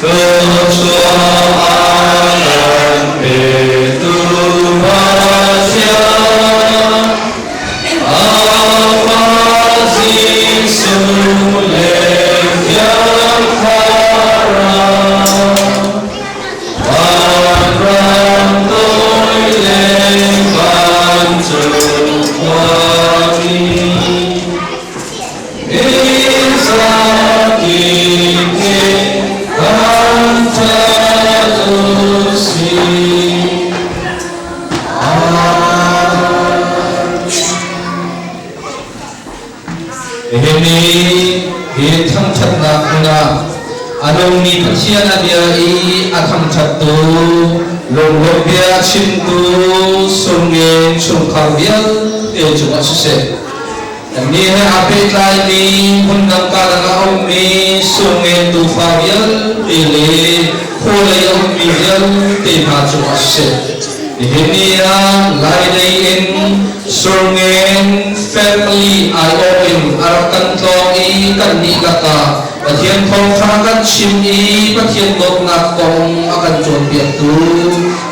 都说阿兰别杜巴夏，阿法基苏雷亚卡拉，万然对雷万主华米，伊萨基基。Ini thang chat na kuna anong ni pachian na dia I athang chat tu long long dia chin tu sunge chung khawial e chung asuse ni he ape lai ni hundam ka la om ni sunge tu khawial ele khole om ni yal te ma chung asuse ini ya lai dei in sunge family I open arakan tong I kan ni laka pathian thong kha kan chim I pathian dot na kong akan chon piat tu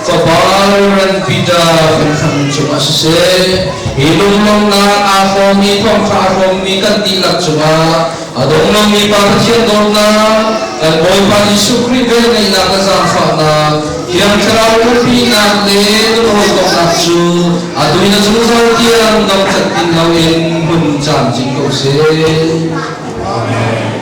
fabaran pida kan kham chu asse ilung long na afom ni thong kha afom ni kan ti lak chuma adong long ni pa pathian dot na kan boy pa ni sukri ve nei na ka sa fa na yang terlalu pinang le roh kong nafsu aduh ina semua sahaja yang dam catin lawin mencam jingkau se. Amen.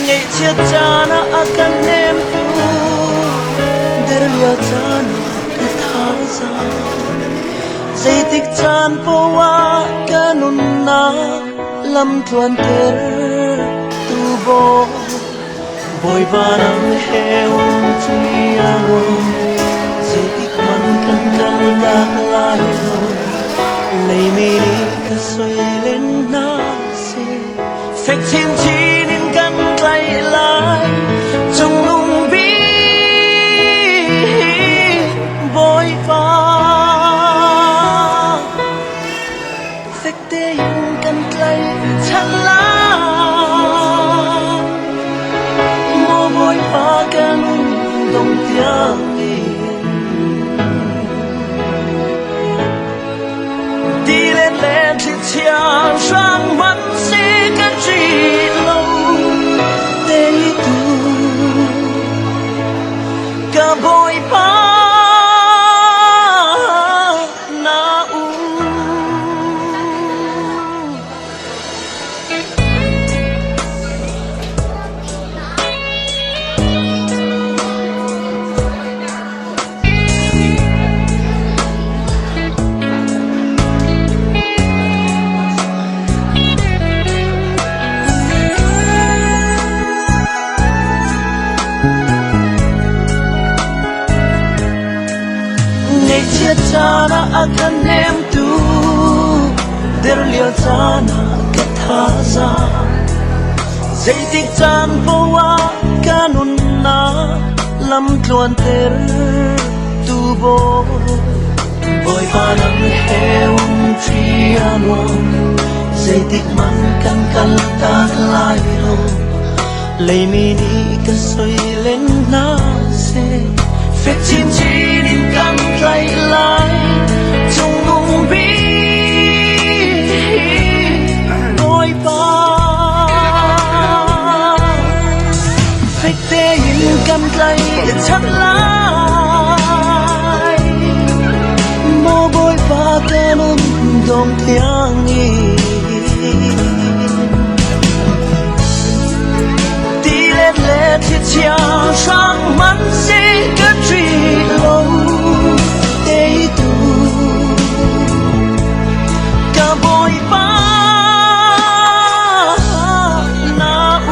Ngày chia chana akan nem tu derlia chana kathaza zai tik chan powa kanun na lam tuan ter tu bo boy banang heum tuiawo zai tik man kan kan dak lai lo lei mi ka soi len na se phek chin chin quay lại trong lung bi vội vã phách tê hình cần cây chân lá mô vội vã cần đồng tiếng đi lên lên thì chia sang mắt sẽ cái gì lâu ka boy pa na chia chana akan nem tu derlia chana kathaza zai tik chan powa kanun na lam tluan ter tu bo boy panang heum triano zai tik man kan kal tak lai lo lei mi ni ka soi len na se phek chin chin in kan play lại trong nung bi đôi ba phek te in kan play chắc lại mô bôi ba kanun dong thiang ni đi lên lên thiệt chia sang mắt sẽ cất truy lâu tê tu cả bồi ba na u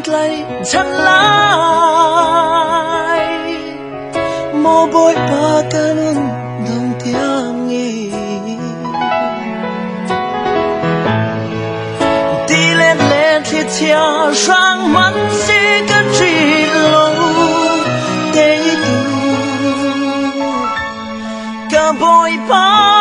ไกลฉันลายโมบอยปากันนดงเตียงตีเล่นเล่นที่เที่ยวร่างมันสิกันจีลงเตยตูกะบอยปา